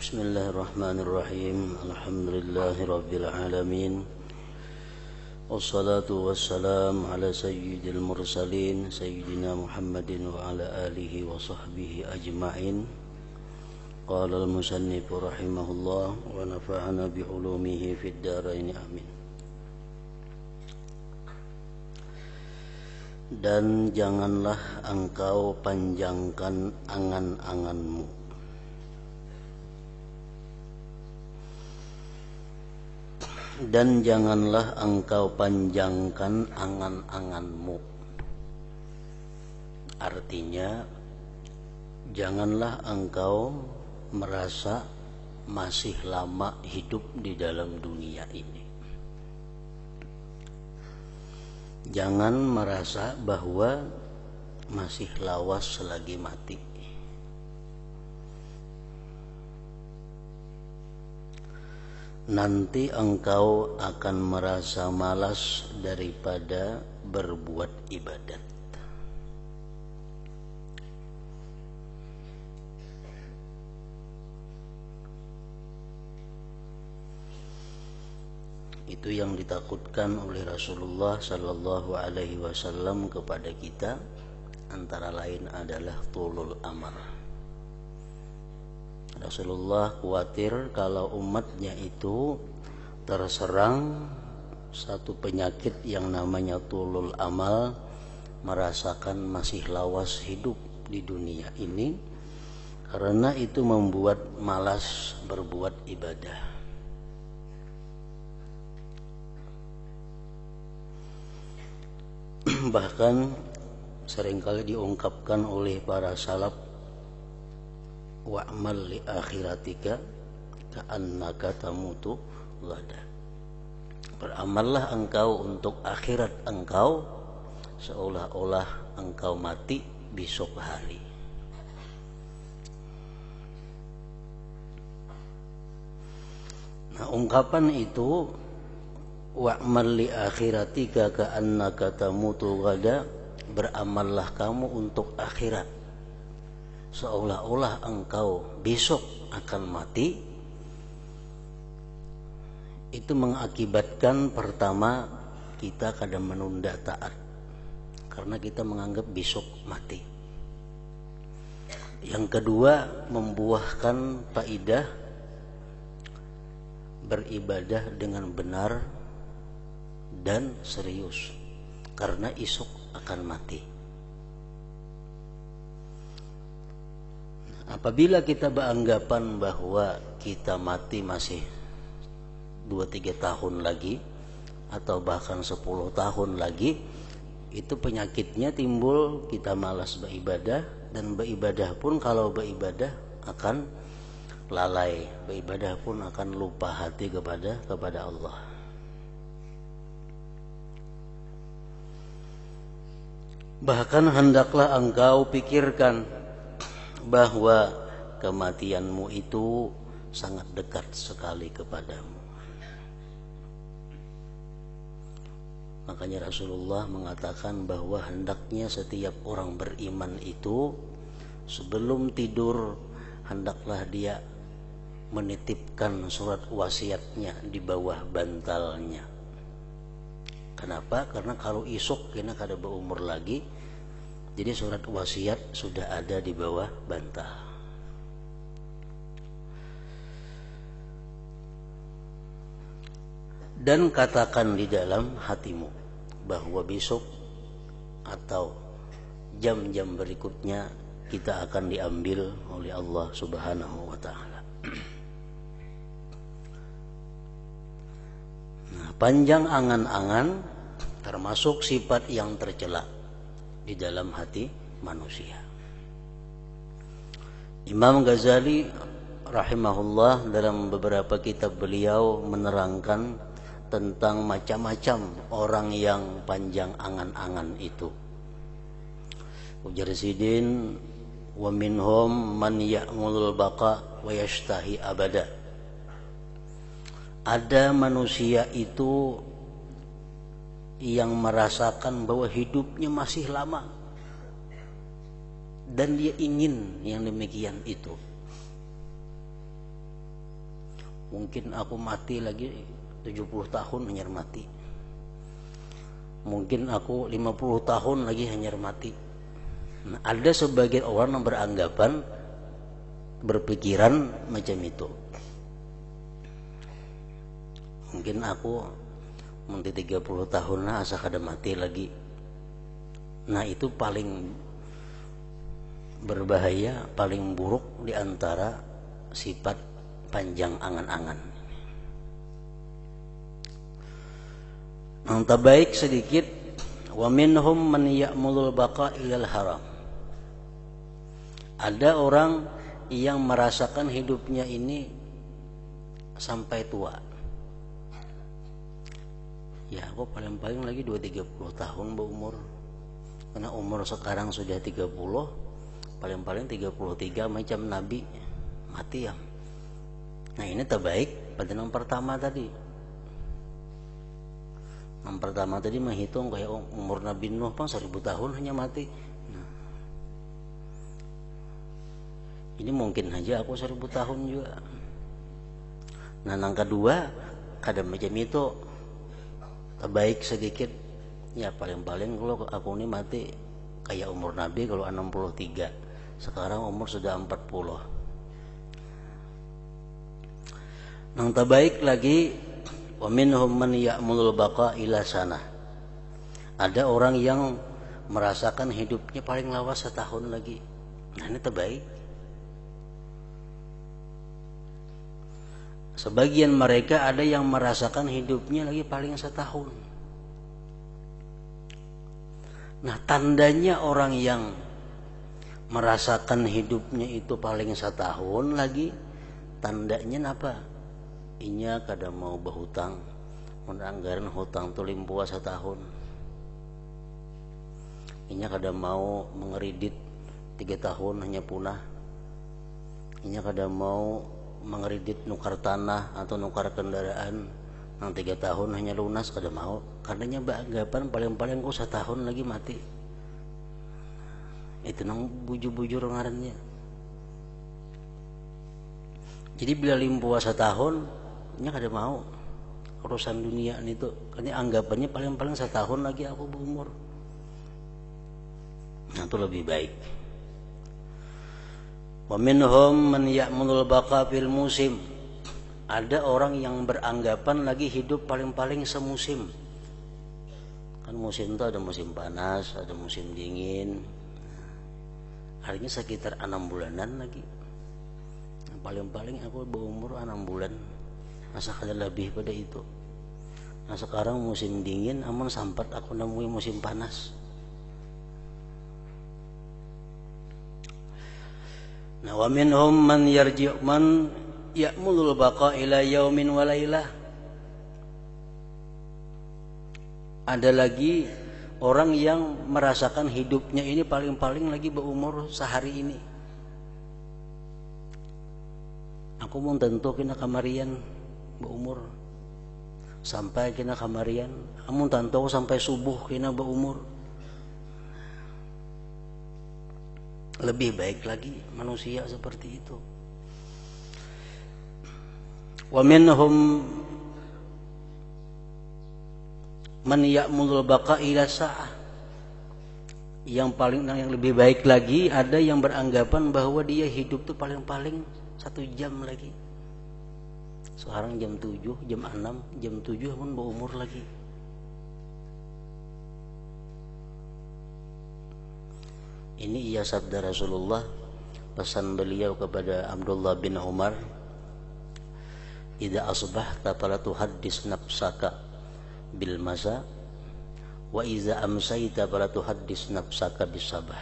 Bismillahirrahmanirrahim. Alhamdulillahirabbil alamin. Wassalatu wassalamu ala sayyidil mursalin sayyidina Muhammadin wa ala alihi wa sahbihi ajma'in. Qala al-musannif rahimahullah wa nafa'ana bi ulumihi fid dharain amin. Dan janganlah engkau panjangkan angan-anganmu. Dan janganlah engkau panjangkan angan-anganmu. Artinya, janganlah engkau merasa masih lama hidup di dalam dunia ini. Jangan merasa bahwa masih lawas selagi mati. Nanti engkau akan merasa malas daripada berbuat ibadat. Itu yang ditakutkan oleh Rasulullah sallallahu alaihi wasallam kepada kita, antara lain adalah tulul amal. Rasulullah khawatir kalau umatnya itu terserang satu penyakit yang namanya tulul amal, merasakan masih lawas hidup di dunia ini, karena itu membuat malas berbuat ibadah. Bahkan seringkali diungkapkan oleh para salaf, wa'mal li akhiratika ka'annaka tamutu ghadan. Beramallah engkau untuk akhirat engkau seolah-olah engkau mati besok hari. Nah, ungkapan itu, wa'mal li akhiratika ka'annaka tamutu ghadan, beramallah kamu untuk akhirat seolah-olah engkau besok akan mati. Itu mengakibatkan, pertama, kita kadang menunda taat karena kita menganggap besok mati. Yang kedua, membuahkan faidah beribadah dengan benar dan serius karena esok akan mati. Apabila kita beranggapan bahwa kita mati masih 2-3 tahun lagi atau bahkan 10 tahun lagi, itu penyakitnya timbul, kita malas beribadah, dan beribadah pun kalau beribadah akan lalai, beribadah pun akan lupa hati kepada Allah. Bahkan hendaklah engkau pikirkan bahwa kematianmu itu sangat dekat sekali kepadamu. Makanya Rasulullah mengatakan bahwa hendaknya setiap orang beriman itu sebelum tidur hendaklah dia menitipkan surat wasiatnya di bawah bantalnya. Kenapa? Karena kalau esok kita kada berumur lagi, jadi surat wasiat sudah ada di bawah bantal. Dan katakan di dalam hatimu bahwa besok atau jam-jam berikutnya kita akan diambil oleh Allah Subhanahu wa ta'ala. Nah, panjang angan-angan termasuk sifat yang tercela di dalam hati manusia. Imam Ghazali rahimahullah dalam beberapa kitab beliau menerangkan tentang macam-macam orang yang panjang angan-angan itu. Ujar Sidin, wa minhum man ya'mulul baqa wa yashtahi abada. Ada manusia itu yang merasakan bahwa hidupnya masih lama dan dia ingin yang demikian itu. Mungkin aku mati lagi 70 tahun hanyar mati. Mungkin aku 50 tahun lagi hanyar mati. Nah, ada sebagian orang yang beranggapan, berpikiran macam itu. Mungkin aku nanti 30 tahun lah asa kada mati lagi. Nah, itu paling berbahaya, paling buruk di antara sifat panjang angan-angan. Yang terbaik sedikit, wa minhum man ya'mulul baqa ilal haram. Ada orang yang merasakan hidupnya ini sampai tua. Ya, aku paling-paling lagi 2-30 tahun berumur. Karena umur sekarang sudah 30, paling-paling 33 macam Nabi mati ya. Nah, ini terbaik pada yang pertama tadi. Yang pertama tadi menghitung kayak umur Nabi Nuh 1000 tahun hanya mati. Nah, ini mungkin aja aku 1000 tahun juga. Nah, yang kedua kada macam itu, terbaik sedikit. Ya paling-paling kalau aku ini mati kayak umur Nabi kalau 63. Sekarang umur sudah 40. Yang terbaik lagi, wa minhum man ya'mulul baqa ila sana. Ada orang yang merasakan hidupnya paling lawas setahun lagi. Nah, ini terbaik. Sebagian mereka ada yang merasakan hidupnya lagi paling setahun. Nah, tandanya orang yang merasakan hidupnya itu paling setahun lagi, tandanya apa? Inya kada mau berhutang, anggaran hutang tu limpuah setahun. Inya kada mau mengeridit 3 tahun hanya punah. Inya kada mau mengeridit nukar tanah atau nukar kendaraan yang 3 tahun hanya lunas, kada mau. Karenanya beranggapan paling-paling kok setahun lagi mati. Itu nang bujur-bujur ngarannya. Jadi bila limpuah setahun, nya kada mau urusan dunia itu. Karena anggapannya paling-paling setahun lagi aku berumur. Nah, itu lebih baik. Wa minhum man ya'mulul baqa fil musim. Ada orang yang beranggapan lagi hidup paling-paling semusim. Kan musim itu ada musim panas, ada musim dingin. Artinya sekitar 6 bulanan lagi. Nah, paling-paling aku berumur 6 bulan. Masa kada lebih pada itu. Nah, sekarang musim dingin, amun sampai aku nemui musim panas. Nah, wa minhum man yarji' man ya'mulul baqa ila yaumin wa lailah. Ada lagi orang yang merasakan hidupnya ini paling-paling lagi berumur sehari ini. Aku mau tentu kena kamarian berumur sampai kena kamarian. Amun tentu sampai subuh kena berumur. Lebih baik lagi manusia seperti itu. Wa minhum man ya'mulul baqa ila sa'ah. Yang lebih baik lagi, ada yang beranggapan bahwa dia hidup tuh paling-paling 1 jam lagi. Sekarang jam 7, jam 6, jam 7 pun berumur lagi. Ini ia sabda Rasulullah, pesan beliau kepada Abdullah bin Umar, idza asbahta fala tuhaddis nafsaka bil masa wa idza amsayta fala tuhaddis nafsaka bis sabah.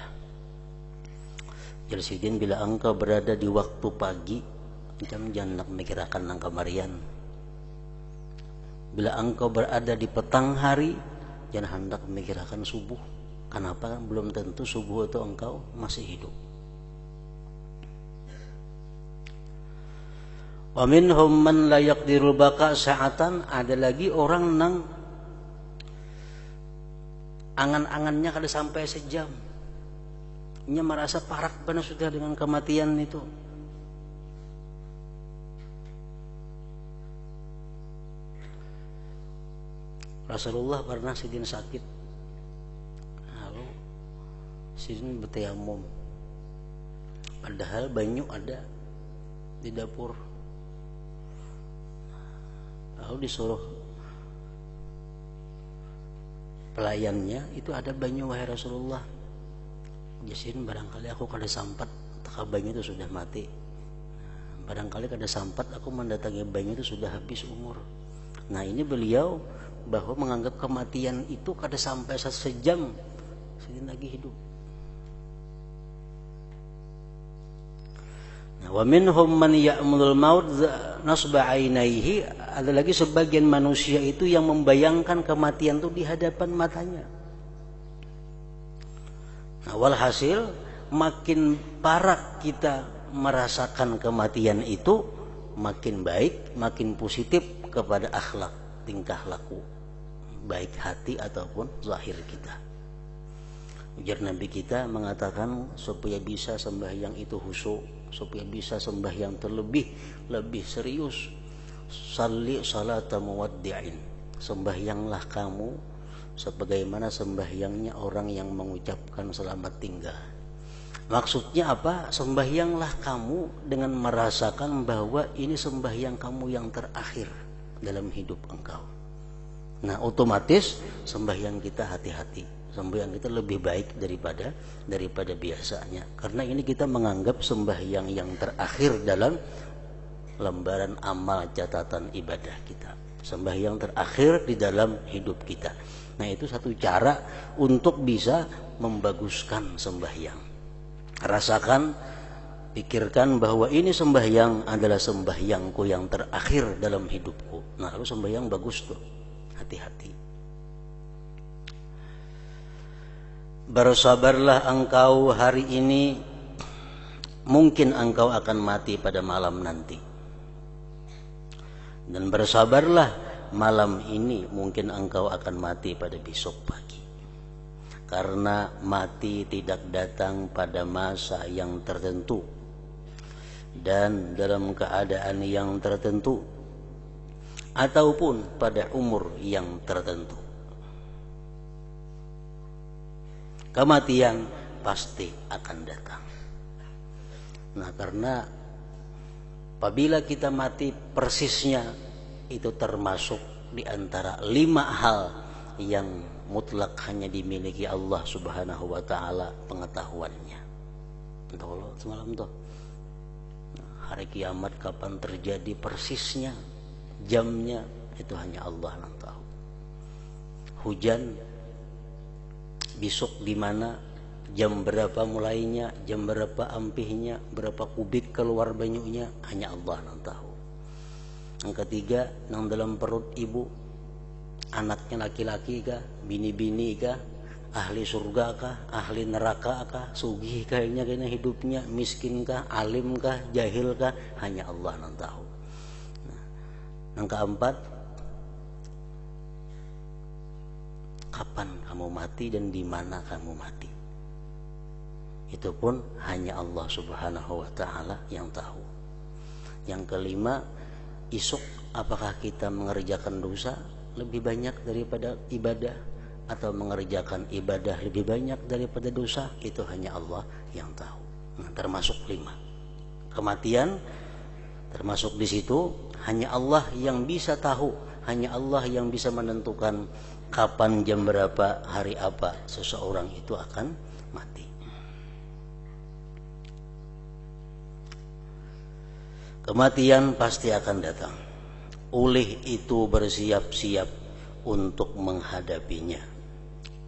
Jalsidin, bila engkau berada di waktu pagi, jangan nak memikirkan nang kamarian. Bila engkau berada di petang hari, jangan hendak memikirkan subuh. Kenapa? Belum tentu subuh itu engkau masih hidup. Wa minhum man la yaqdirul baqa sa'atan. Ada lagi orang nang angan-angannya kada sampai sejam. Nya merasa parak benar sudah dengan kematian itu. Rasulullah pernah sidin sakit, lalu sidin bertayamum, padahal banyu ada di dapur. Lalu disuruh pelayannya, itu ada banyu wahai Rasulullah. Jasin barangkali aku kada sampat, taka banyu itu sudah mati. Barangkali kada sampat aku mendatangi banyu itu sudah habis umur. Nah ini beliau bahwa menganggap kematian itu kada sampai sejam sidin lagi hidup. Nah, wa minhum man ya'mulul maut nasba ainaihi, ada lagi sebagian manusia itu yang membayangkan kematian itu di hadapan matanya. Nah, walhasil makin parah kita merasakan kematian itu, makin baik, makin positif kepada akhlak, tingkah laku, baik hati ataupun zahir kita. Ujar Nabi kita mengatakan supaya bisa sembahyang itu khusyuk, supaya bisa sembahyang lebih serius, salli salata muwaddi'in, sembahyanglah kamu sebagaimana sembahyangnya orang yang mengucapkan selamat tinggal. Maksudnya apa? Sembahyanglah kamu dengan merasakan bahwa ini sembahyang kamu yang terakhir dalam hidup engkau. Nah, otomatis sembahyang kita hati-hati, sembahyang kita lebih baik daripada biasanya. Karena ini kita menganggap sembahyang yang terakhir dalam lembaran amal catatan ibadah kita, sembahyang terakhir di dalam hidup kita. Nah, itu satu cara untuk bisa membaguskan sembahyang. Rasakan, pikirkan bahwa ini sembahyang adalah sembahyangku yang terakhir dalam hidupku. Nah, lalu sembahyang bagus tuh. Hati-hati. Bersabarlah engkau hari ini, mungkin engkau akan mati pada malam nanti. Dan bersabarlah, malam ini mungkin engkau akan mati pada besok pagi. Karena mati tidak datang pada masa yang tertentu dan dalam keadaan yang tertentu ataupun pada umur yang tertentu. Kematian pasti akan datang. Nah, karena apabila kita mati persisnya, itu termasuk di antara 5 hal yang mutlak hanya dimiliki Allah Subhanahu wa ta'ala pengetahuannya. Entah semalam tuh hari kiamat kapan terjadi persisnya, jamnya itu hanya Allah yang tahu. Hujan besok di mana, jam berapa mulainya, jam berapa ampihnya, berapa kubik keluar banyunya, hanya Allah yang tahu. Yang ketiga, yang dalam perut ibu, anaknya laki-laki kah, bini-bini kah, ahli surga kah, ahli neraka kah, sugih kayaknya hidupnya, miskin kah, alim kah, jahil kah, hanya Allah yang tahu. Nah, yang keempat, kapan kamu mati dan di mana kamu mati, itu pun hanya Allah Subhanahu wa ta'ala yang tahu. Yang kelima, esok apakah kita mengerjakan dosa lebih banyak daripada ibadah atau mengerjakan ibadah lebih banyak daripada dosa, itu hanya Allah yang tahu. Nah, termasuk 5. Kematian termasuk di situ, hanya Allah yang bisa tahu, hanya Allah yang bisa menentukan kapan, jam berapa, hari apa seseorang itu akan mati. Kematian pasti akan datang. Oleh itu bersiap-siap untuk menghadapinya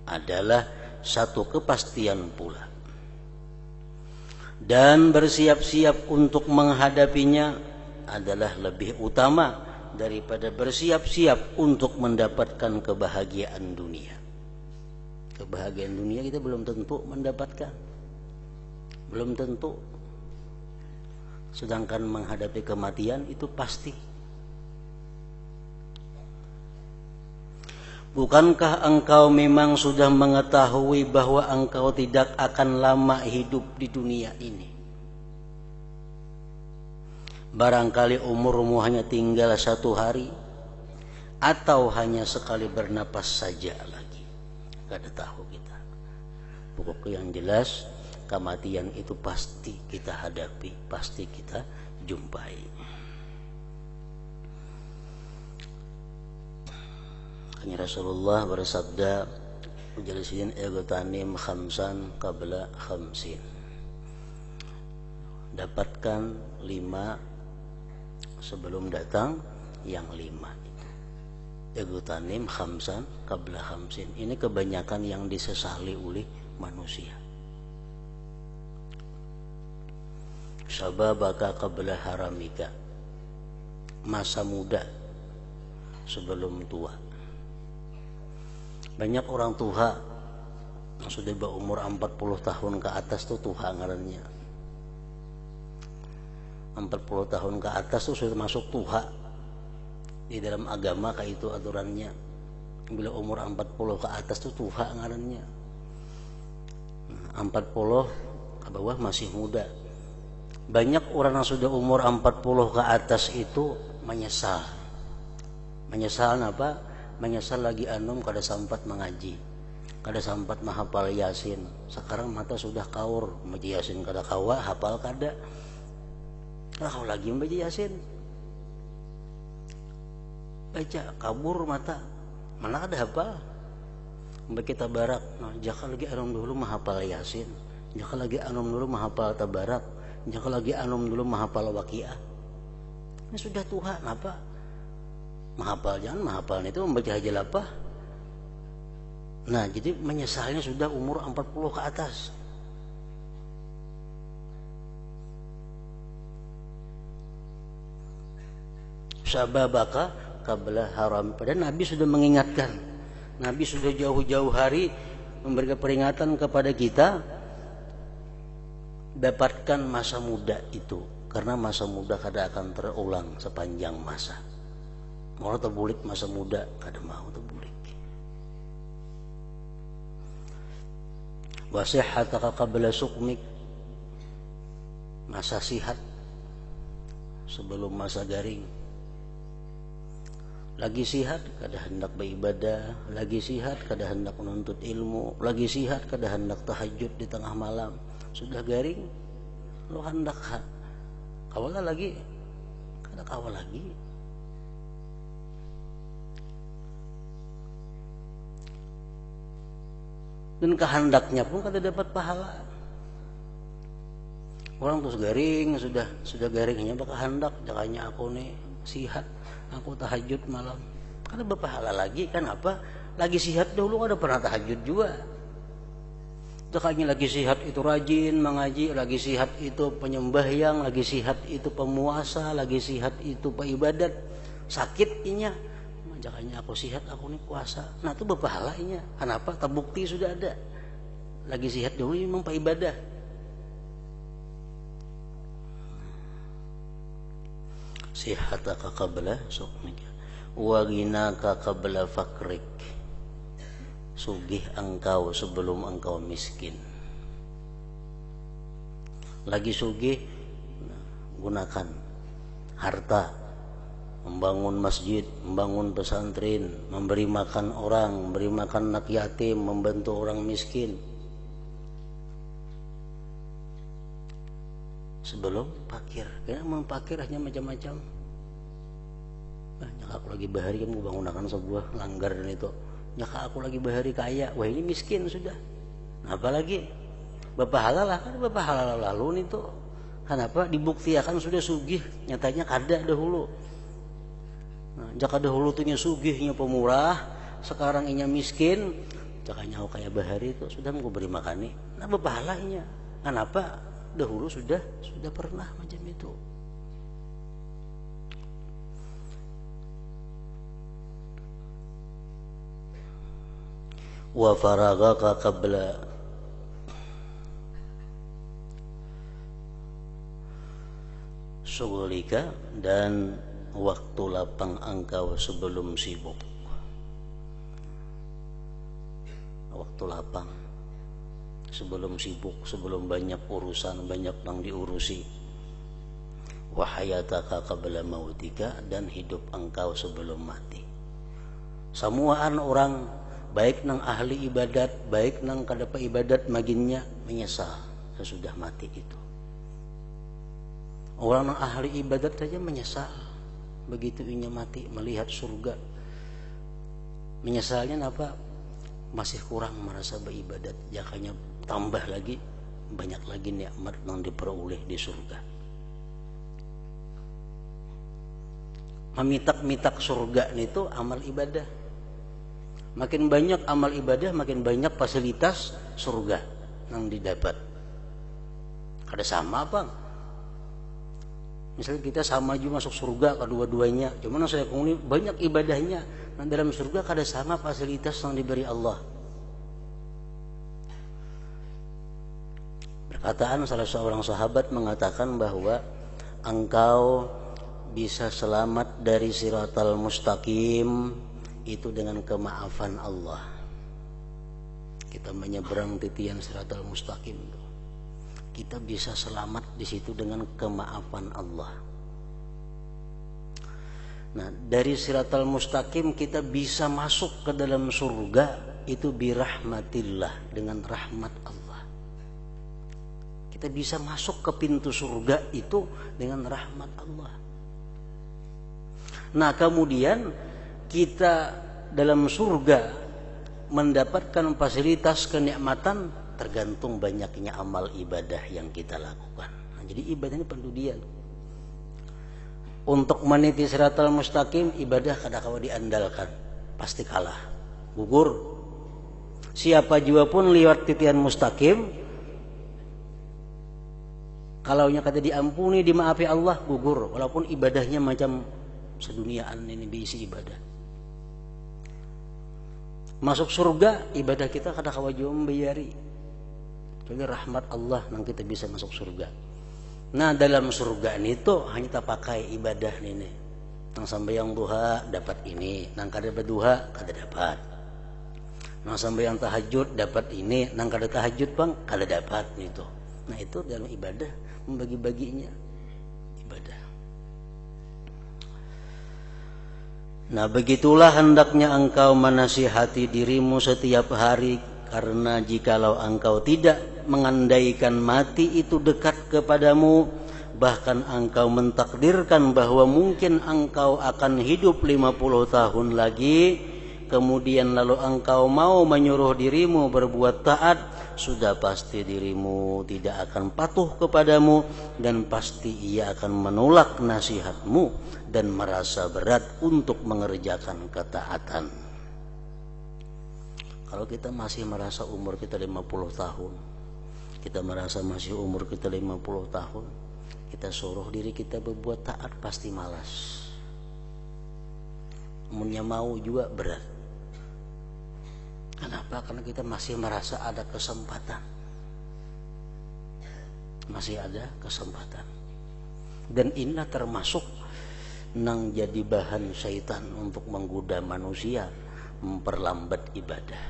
adalah satu kepastian pula. Dan bersiap-siap untuk menghadapinya adalah lebih utama daripada bersiap-siap untuk mendapatkan kebahagiaan dunia. Kebahagiaan dunia kita belum tentu mendapatkan, belum tentu. Sedangkan menghadapi kematian itu pasti. Bukankah engkau memang sudah mengetahui bahwa engkau tidak akan lama hidup di dunia ini? Barangkali umurmu hanya tinggal 1 hari, atau hanya sekali bernapas saja lagi, gak ada tahu kita. Pokoknya yang jelas kematian itu pasti kita hadapi, pasti kita jumpai. Hanya Rasulullah bersabda, "Jalisin igtanim khamsan qabla khamsin." Dapatkan 5 sebelum datang yang 5 itu. Igtanim khamsan qabla khamsin. Ini kebanyakan yang disesali oleh manusia. Sababaka qabla haramika. Masa muda sebelum tua. Banyak orang tua yang sudah berumur 40 tahun ke atas tuh tua ngarannya. 40 tahun ke atas tuh sudah masuk tua. Di dalam agama kayak itu aturannya. Bila umur 40 ke atas tuh tua ngarannya. 40 ke bawah masih muda. Banyak orang yang sudah umur 40 ke atas itu menyesal. Menyesal apa? Menyesal lagi anum kada sempat mengaji, kada sempat menghafal Yasin. Sekarang mata sudah kaur, membaca Yasin kada kawa, hafal kada. Kau lagi membaca Yasin, baca kabur mata, mana ada hafal. Membaca tabarak, nah, jaka lagi anum dulu menghafal Yasin, jaka lagi anum dulu menghafal tabarak, jaka lagi anum dulu menghafal waqiah. Ini sudah Tuhan apa? Menghafal jangan menghafal itu membaca aja apa? Nah, jadi menyesalnya sudah umur 40 ke atas. Sababaka qabla haram. Padahal Nabi sudah mengingatkan. Nabi sudah jauh-jauh hari memberikan peringatan kepada kita, dapatkan masa muda itu, karena masa muda kada akan terulang sepanjang masa. Mau terbulik masa muda kada mau terbulik. Wa sihhataka qabla sukmik. Masa sihat sebelum masa garing. Lagi sihat kada hendak beribadah, lagi sihat kada hendak menuntut ilmu, lagi sihat kada hendak tahajud di tengah malam. Sudah garing lo hendak kawal lagi, kada kawal lagi. Dan kehendaknya pun kada dapat pahala. Orang terus garing, sudah garingnya bakal hendak, jakanya aku nih sihat, aku tahajud malam, kada berpahala lagi kan apa? Lagi sihat dulu kada pernah tahajud juga. Jakanya lagi sihat itu rajin mengaji, lagi sihat itu penyembahyang, lagi sihat itu pemuasa, lagi sihat itu peibadat. Sakit inya, jakanya aku sihat, aku nih puasa. Nah itu berpahala inya. Kenapa? Terbukti sudah ada. Lagi sihat dulu memang peibadah. Sihataka qabla sukmika wa ghinaka qabla fakrik. Sugih engkau sebelum engkau miskin. Lagi sugih, gunakan harta membangun masjid, membangun pesantren, memberi makan orang, memberi makan anak yatim, membantu orang miskin. Sebelum fakir, karena memang fakir hanya macam-macam. Nyaka aku lagi bahari kamu bangunakan sebuah langgar dan itu. Nyaka aku lagi bahari kaya, wah ini miskin sudah. Nah, apalagi berpahala lah kan, berpahala lalu nih tuh. Kenapa? Dibuktikan sudah sugih, nyatanya kada dahulu. Nah, jaka dahulu tuhnya sugihnya pemurah, sekarang inya miskin, jakanya aku kaya bahari itu sudah mau beri makan nih. Nah, berpahalanya. Kenapa? Dahulu sudah pernah macam itu. Wa faragaka qabla syughlika, dan waktu lapang engkau sebelum sibuk. Waktu lapang sebelum sibuk, sebelum banyak urusan, banyak yang diurusi. Wa hayataka qabla mautika, dan hidup engkau sebelum mati. Samuaan orang baik nang ahli ibadat, baik nang kadapa ibadat maginnya menyesal sesudah mati itu. Orang nang ahli ibadat saja menyesal begitu inya mati melihat surga. Menyesalnya apa? Masih kurang merasa beribadat, jakanya tambah lagi banyak lagi nikmat yang diperoleh di surga. Mamitak-mitak surga itu amal ibadah. Makin banyak amal ibadah, makin banyak fasilitas surga yang didapat. Ada sama bang? Misalnya kita sama juga masuk surga kedua-duanya, cuman saya kuni banyak ibadahnya. Nah, dalam surga kada sama fasilitas yang diberi Allah. Perkataan salah seorang sahabat mengatakan bahwa engkau bisa selamat dari siratal mustaqim itu dengan kemaafan Allah. Kita menyeberang titian siratal mustaqim itu, kita bisa selamat di situ dengan kemaafan Allah. Nah, dari siratal mustaqim kita bisa masuk ke dalam surga itu birahmatillah, dengan rahmat Allah. Kita bisa masuk ke pintu surga itu dengan rahmat Allah. Nah, kemudian kita dalam surga mendapatkan fasilitas kenikmatan tergantung banyaknya amal ibadah yang kita lakukan. Nah, jadi ibadahnya pendudian. Untuk meniti siratal mustaqim, ibadah kadang-kadang diandalkan, pasti kalah, gugur. Siapa jua pun lewat titian mustaqim, kalaunya kata diampuni, dimaafi Allah, gugur. Walaupun ibadahnya macam seduniaan ini diisi ibadah. Masuk surga, ibadah kita kadang-kadang jua membayari. Jadi rahmat Allah yang kita bisa masuk surga. Nah, dalam surga ini tuh hanya kita pakai ibadah ini. Nang sambayang duha dapat ini, nang kada berduha kada dapat. Nang sambayang tahajud dapat ini, nang kada tahajud bang kada dapat itu. Nah, itu dalam ibadah membagi-baginya ibadah. Nah, begitulah hendaknya engkau menasihati dirimu setiap hari, karena jikalau engkau tidak mengandaikan mati itu dekat kepadamu, bahkan engkau mentakdirkan bahwa mungkin engkau akan hidup 50 tahun lagi, kemudian lalu engkau mau menyuruh dirimu berbuat taat, sudah pasti dirimu tidak akan patuh kepadamu, dan pasti ia akan menolak nasihatmu dan merasa berat untuk mengerjakan ketaatan. Kalau kita masih merasa umur kita 50 tahun, kita merasa masih umur kita 50 tahun, kita suruh diri kita berbuat taat pasti malas. Umurnya mau juga berat. Kenapa? Karena kita masih merasa ada kesempatan. Masih ada kesempatan. Dan inilah termasuk nang jadi bahan syaitan untuk menggoda manusia, memperlambat ibadah.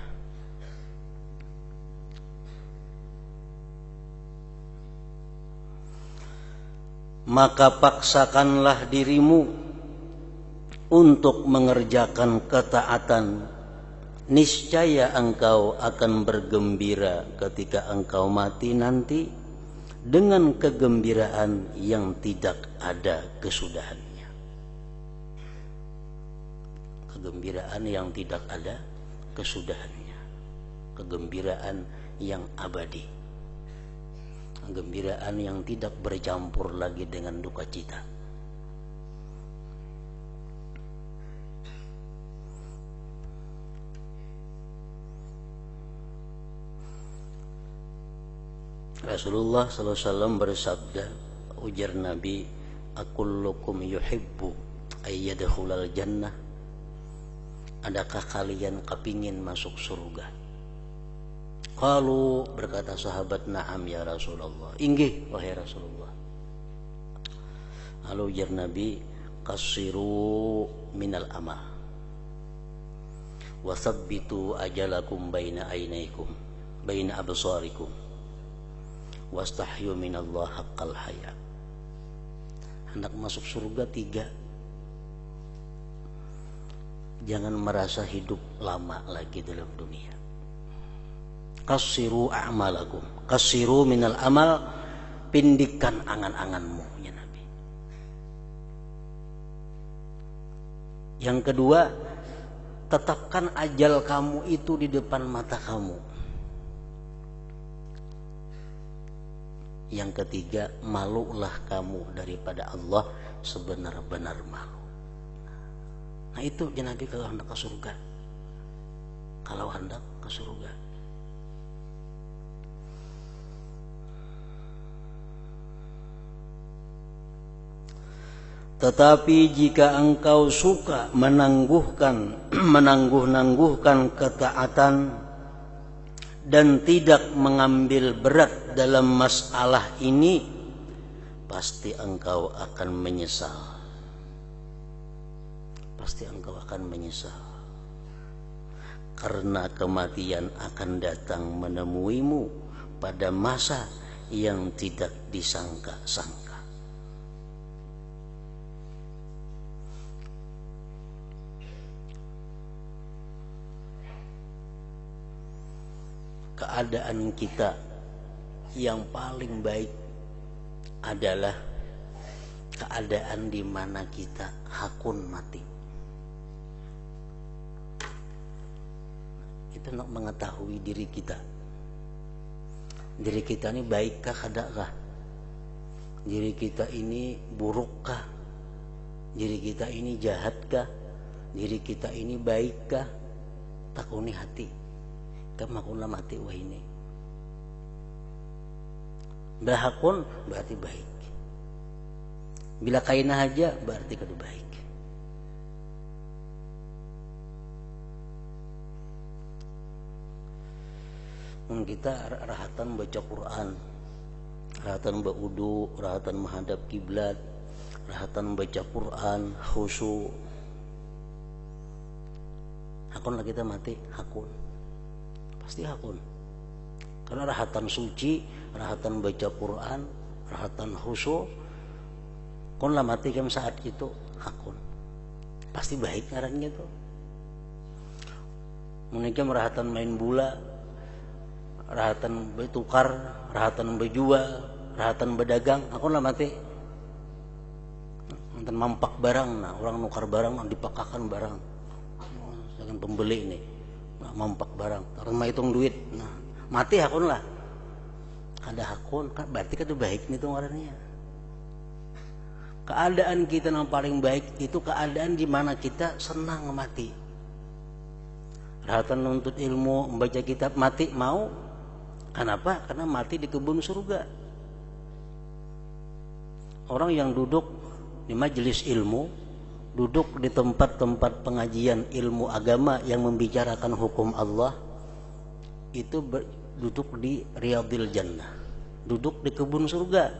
Maka paksakanlah dirimu untuk mengerjakan ketaatan, niscaya engkau akan bergembira ketika engkau mati nanti dengan kegembiraan yang tidak ada kesudahannya. Kegembiraan yang tidak ada kesudahannya, kegembiraan yang abadi, kegembiraan yang tidak bercampur lagi dengan duka cita. Rasulullah sallallahu alaihi wasallam bersabda, ujar Nabi, akullukum yuhibbu ayyadkhulal jannah, adakah kalian kepingin masuk surga? Qalu, berkata sahabat, na'am ya Rasulullah, inggih wahai Rasulullah. Lalu ujar Nabi, qasiru minal amal wa thabbitu ajalakum baina ainaikum baina absarikum wastahyu minallah haqqal haya. Hendak masuk surga 3. Jangan merasa hidup lama lagi dalam dunia. Qassiru a'malakum, qassiru minal amal, pindikkan angan-anganmu ya Nabi. Yang kedua, tetapkan ajal kamu itu di depan mata kamu. Yang ketiga, malulah kamu daripada Allah sebenar-benar malu. Nah itu ya Nabi kalau hendak ke surga. Kalau hendak ke surga. Tetapi jika engkau suka menangguh-nangguhkan ketaatan dan tidak mengambil berat dalam masalah ini, pasti engkau akan menyesal. Pasti engkau akan menyesal. Karena kematian akan datang menemuimu pada masa yang tidak disangka-sangka. Keadaan kita yang paling baik adalah keadaan di mana kita hakun mati. Kita nak mengetahui diri kita. Diri kita ini baikkah kadakkah? Diri kita ini burukkah? Diri kita ini jahatkah? Diri kita ini baikkah? Takuni hati. Kamakunlah mati wah ini. Bila hakun berarti baik. Bila kainah aja berarti kada baik. Kita rahatan baca Quran, rahatan baudu, rahatan menghadap kiblat, rahatan baca Quran, khusyuk. Hakun lah kita mati, hakun. Pasti hakun. Karena rahatan suci, rahatan baca Quran, rahatan khusyuk, kon lah mati kan saat itu hakun. Pasti baik ngarannya tuh. Menikah rahatan main bola, rahatan bertukar, rahatan berjual, rahatan berdagang, aku lah mati. Nanti mampak barang, nah orang nukar barang, dipakakan barang. Jangan pembeli ini, nah, mampak barang, rumah hitung duit, nah mati hakun lah. Ada hakun, kan berarti kan itu baik nih tuh orangnya. Keadaan kita yang paling baik itu keadaan di mana kita senang mati. Rahatan nuntut ilmu, membaca kitab, mati mau. Kenapa? Karena mati di kebun surga. Orang yang duduk di majelis ilmu, duduk di tempat-tempat pengajian ilmu agama yang membicarakan hukum Allah, itu duduk di Riyadil Jannah, duduk di kebun surga,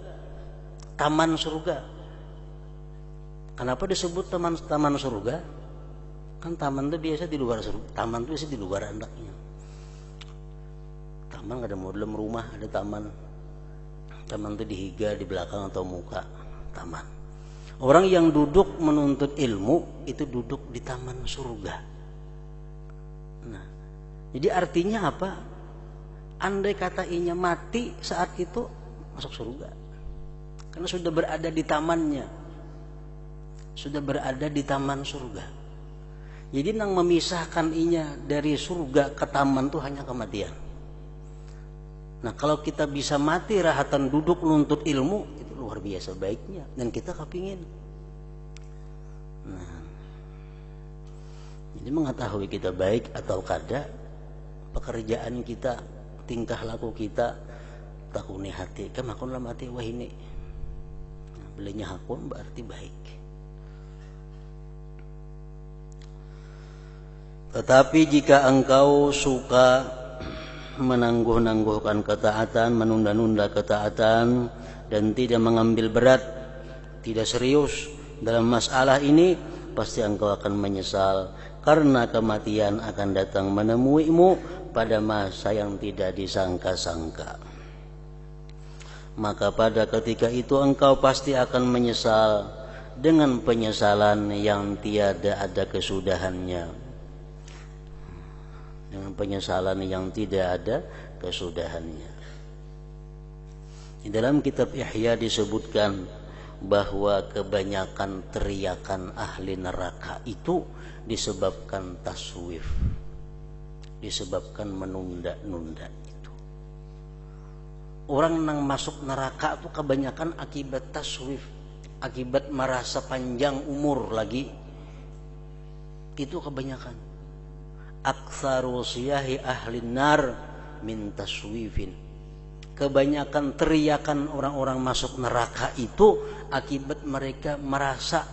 taman surga. Kenapa disebut taman surga? Kan taman itu biasa di luar surga, taman itu biasa di luar andaknya. Taman ada mau dalam rumah, ada taman. Taman itu dihiga di belakang atau muka taman. Orang yang duduk menuntut ilmu itu duduk di taman surga. Nah, jadi artinya apa? Andai kata inya mati saat itu masuk surga. Karena sudah berada di tamannya. Sudah berada di taman surga. Jadi yang memisahkan inya dari surga ke taman itu hanya kematian. Nah kalau kita bisa mati rahatan duduk nuntut ilmu, itu luar biasa baiknya. Dan kita kepingin. Nah, jadi mengetahui kita baik atau kada, pekerjaan kita, tingkah laku kita, takuni hati. Kan hakunlah mati wah ini. Nah, belinya hakun berarti baik. Tetapi jika engkau suka menangguh-nangguhkan ketaatan, menunda-nunda ketaatan, dan tidak mengambil berat, tidak serius dalam masalah ini, pasti engkau akan menyesal. Karena kematian akan datang menemuimu pada masa yang tidak disangka-sangka. Maka pada ketika itu engkau pasti akan menyesal dengan penyesalan yang tiada ada kesudahannya. Dengan penyesalan yang tidak ada kesudahannya. Di dalam kitab Ihya disebutkan bahwa kebanyakan teriakan ahli neraka itu disebabkan taswif, disebabkan menunda-nunda itu. Orang yang masuk neraka itu kebanyakan akibat taswif, akibat merasa panjang umur lagi. Itu kebanyakan. Aktsaru siyahi ahli nar min taswifin. Kebanyakan teriakan orang-orang masuk neraka itu akibat mereka merasa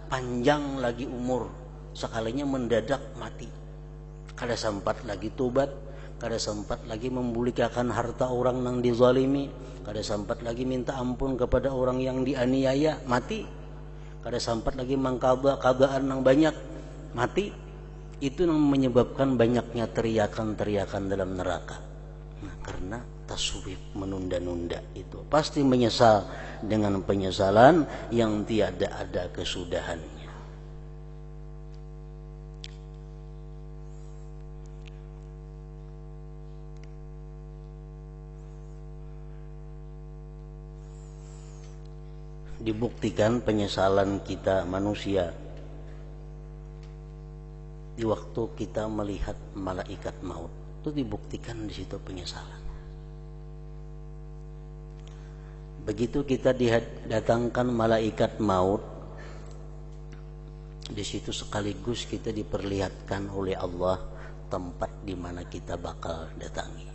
panjang lagi umur, sekalinya mendadak mati. Kada sempat lagi tobat, kada sempat lagi membulikakan harta orang yang dizalimi, kada sempat lagi minta ampun kepada orang yang dianiaya, mati. Kada sempat lagi mengqadha qadaan yang banyak, mati. Itu yang menyebabkan banyaknya teriakan-teriakan dalam neraka. Nah, karena taswif, menunda-nunda itu pasti menyesal dengan penyesalan yang tiada ada kesudahannya. Dibuktikan penyesalan kita manusia di waktu kita melihat malaikat maut, itu dibuktikan di situ penyesalan. Begitu kita didatangkan malaikat maut, di situ sekaligus kita diperlihatkan oleh Allah tempat di mana kita bakal datangi.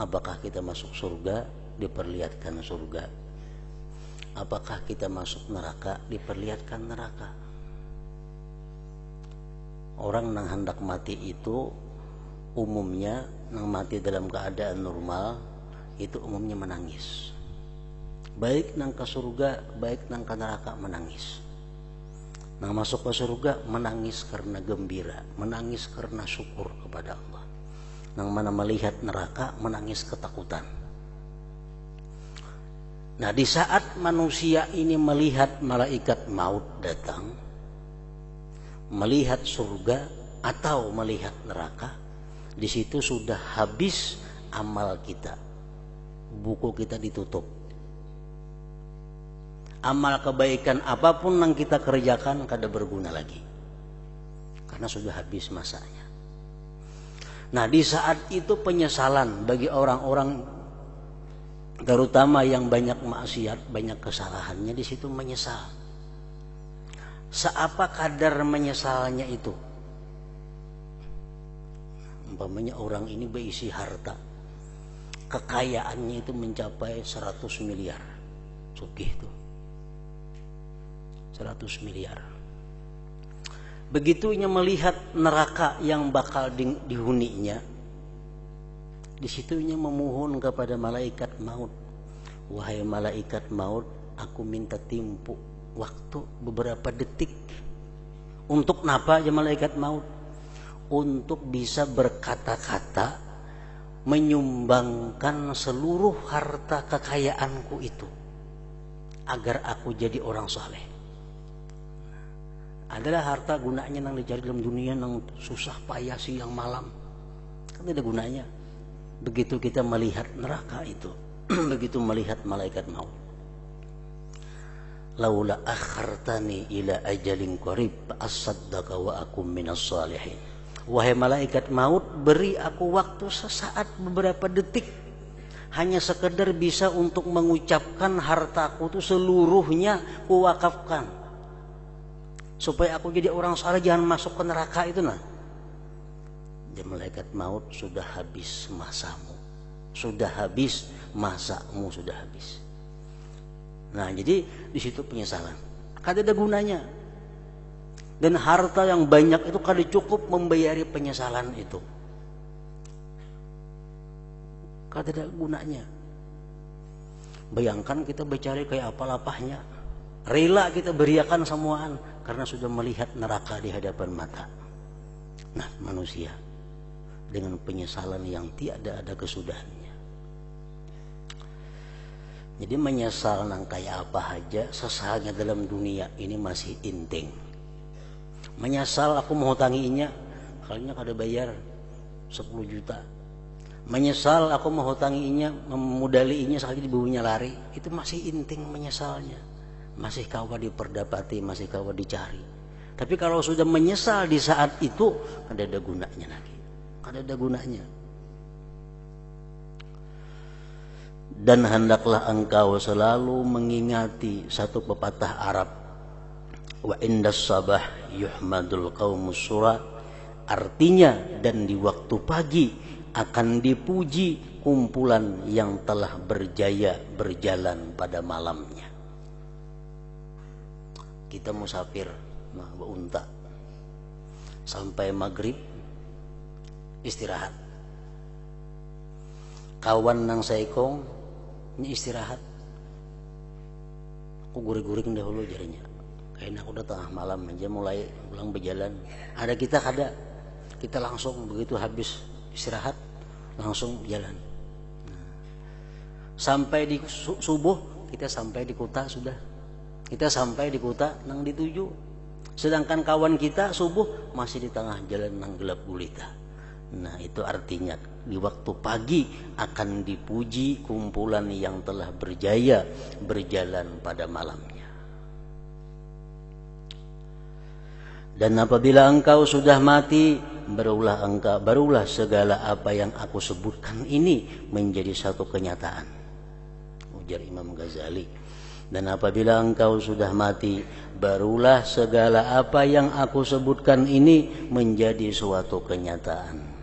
Apakah kita masuk surga? Diperlihatkan surga. Apakah kita masuk neraka? Diperlihatkan neraka. Orang yang hendak mati itu umumnya yang mati dalam keadaan normal itu umumnya menangis. Baik nang ke surga, baik nang ke neraka menangis. Nang masuk ke surga menangis karena gembira, menangis karena syukur kepada Allah. Nang mana melihat neraka menangis ketakutan. Nah, di saat manusia ini melihat malaikat maut datang, melihat surga atau melihat neraka, di situ sudah habis amal kita. Buku kita ditutup. Amal kebaikan apapun yang kita kerjakan kada berguna lagi. Karena sudah habis masanya. Nah, di saat itu penyesalan bagi orang-orang terutama yang banyak maksiat, banyak kesalahannya, di situ menyesal. Seapa kadar menyesalnya itu? Umpamanya orang ini berisi harta, kekayaannya itu mencapai 100 miliar. Sugih itu 100 miliar. Begitunya melihat neraka yang bakal dihuninya, di situnya memohon kepada malaikat maut, wahai malaikat maut, aku minta timpu waktu beberapa detik. Untuk napa ya malaikat maut? Untuk bisa berkata-kata menyumbangkan seluruh harta kekayaanku itu agar aku jadi orang saleh. Adalah harta gunanya yang dicari dalam dunia yang susah payah siang malam, kan tidak gunanya. Begitu kita melihat neraka itu, begitu melihat malaikat maut, laula akhartani ila ajalin qarib asaddaqa wa akum minas salihin. Wahai malaikat maut, beri aku waktu sesaat, beberapa detik, hanya sekedar bisa untuk mengucapkan hartaku itu seluruhnya kuwakafkan, supaya aku jadi orang saleh, jangan masuk ke neraka itu. Nah, ya malaikat maut, sudah habis masamu, sudah habis masamu, sudah habis. Nah, jadi di situ penyesalan, kada ada gunanya. Dan harta yang banyak itu kada cukup membayari penyesalan itu, kada ada gunanya. Bayangkan kita bercari kayak apa-lapahnya, rela kita beriakan semuaan karena sudah melihat neraka di hadapan mata. Nah, manusia dengan penyesalan yang tiada ada kesudahannya. Jadi menyesal nang kayak apa aja sesahnya dalam dunia ini masih inting. Menyesal aku mau hutanginya, kalinya kada bayar 10 juta. Menyesal aku mau hutanginya, memudalinya sekali dibubuhnya lari, itu masih inting menyesalnya. Masih kawa diperdapati, masih kawa dicari. Tapi kalau sudah menyesal di saat itu, kada ada gunanya lagi. Kada ada gunanya. Dan hendaklah engkau selalu mengingati satu pepatah Arab, wa indas sabah yuhmadul qaumus sura, artinya dan di waktu pagi akan dipuji kumpulan yang telah berjaya berjalan pada malamnya. Kita musafir unta sampai maghrib istirahat, kawan nang saikong ini istirahat, aku guring-guring dahulu jarinya, kayaknya aku udah tengah malam aja mulai pulang berjalan. Ada kita kada, kita langsung begitu habis istirahat langsung jalan. Sampai di subuh kita sampai di kota sudah, kita sampai di kota nang dituju. Sedangkan kawan kita subuh masih di tengah jalan nang gelap gulita. Nah itu artinya di waktu pagi akan dipuji kumpulan yang telah berjaya berjalan pada malamnya. Dan apabila engkau sudah mati, barulah segala apa yang aku sebutkan ini menjadi satu kenyataan, ujar Imam Ghazali. Dan apabila engkau sudah mati, barulah segala apa yang aku sebutkan ini menjadi suatu kenyataan.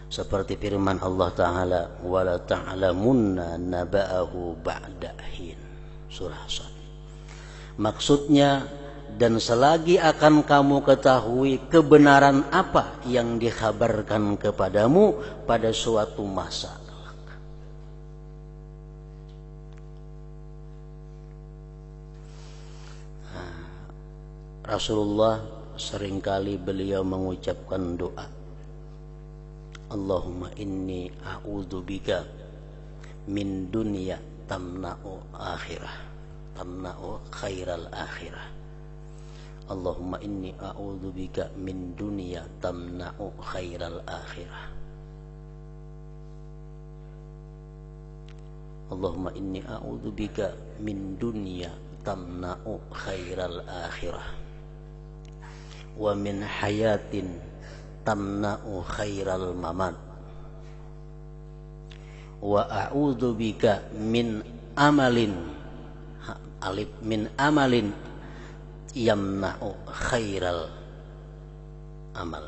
Seperti firman Allah Ta'ala, wala ta'lamunna naba'ahu ba'da hin, surah Sad. Maksudnya, dan selagi akan kamu ketahui kebenaran apa yang dikhabarkan kepadamu pada suatu masa. Rasulullah seringkali beliau mengucapkan doa, Allahumma inni a'udzubika min dunya tamna'u akhirah, tamna'u khairal akhirah. Allahumma inni a'udzubika min dunya tamna'u khairal akhirah. Allahumma inni a'udzubika min dunya tamna'u khairal akhirah wa min hayatin tamna'u khairal mamat wa a'udzu bika min amalin yamna'u khairal amal.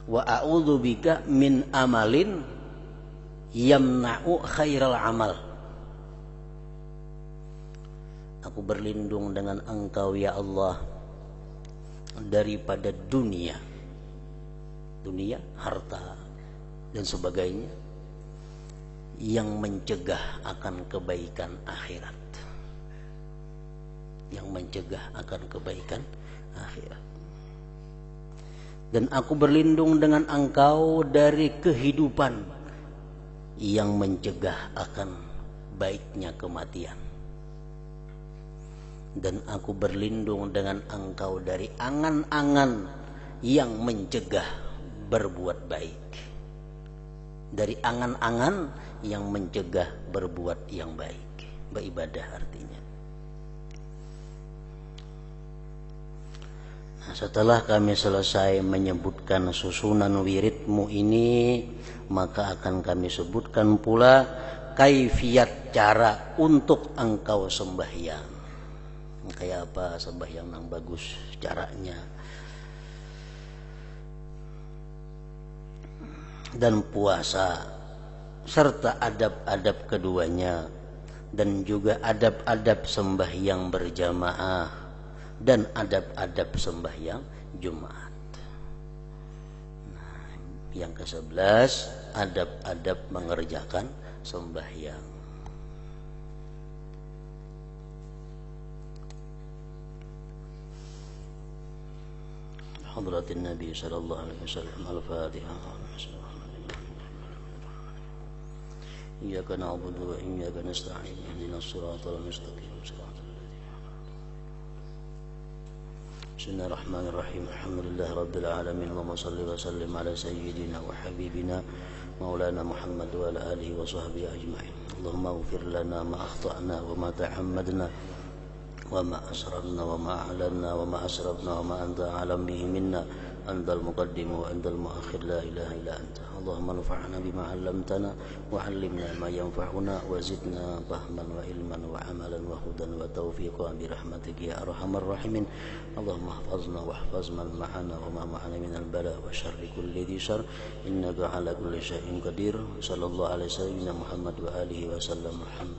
Wa a'udzu bika min amalin yamna'u khairal amal. Aku berlindung dengan Engkau ya Allah daripada dunia, harta dan sebagainya yang mencegah akan kebaikan akhirat, yang mencegah akan kebaikan akhirat. Dan aku berlindung dengan Engkau dari kehidupan yang mencegah akan baiknya kematian. Dan aku berlindung dengan Engkau dari angan-angan yang mencegah berbuat baik, dari angan-angan yang mencegah berbuat yang baik, beribadah artinya. Nah, setelah kami selesai menyebutkan susunan wiridmu ini, maka akan kami sebutkan pula kaifiat cara untuk engkau sembahyang. Kayak apa sembahyang yang bagus caranya, dan puasa serta adab-adab keduanya, dan juga adab-adab sembahyang berjamaah dan adab-adab sembahyang Jumat. Nah, yang ke-11 adab-adab mengerjakan sembahyang. حضرة النبي صلى الله عليه وسلم. الفاتحة. إياك نعبد وإياك نستعين اهدنا الصراط المستقيم صراط الذين بسم الله الرحمن الرحيم. الحمد لله رب العالمين. اللهم صل وسلم على سيدنا وحبيبنا مولانا محمد وعلى آله وصحبه أجمعين. اللهم اغفر لنا ما أخطأنا وما تعمدنا وما أسررنا وما أعلنا وما أسرفنا وما أنت أعلم به منا. أنت المقدم وأنت المؤخر لا إله إلا أنت. اللهم انفعنا بما علمتنا وعلمنا ما ينفعنا وزدنا فهما وعلما وعملا وهدى وتوفيقا برحمتك يا أرحم الراحمين. اللهم احفظنا واحفظ من معنا وما معنا من البلاء وشر كل ذي شر إنك على كل شيء قدير. صلى الله عليه وسلم محمد وآله وسلم. الحمد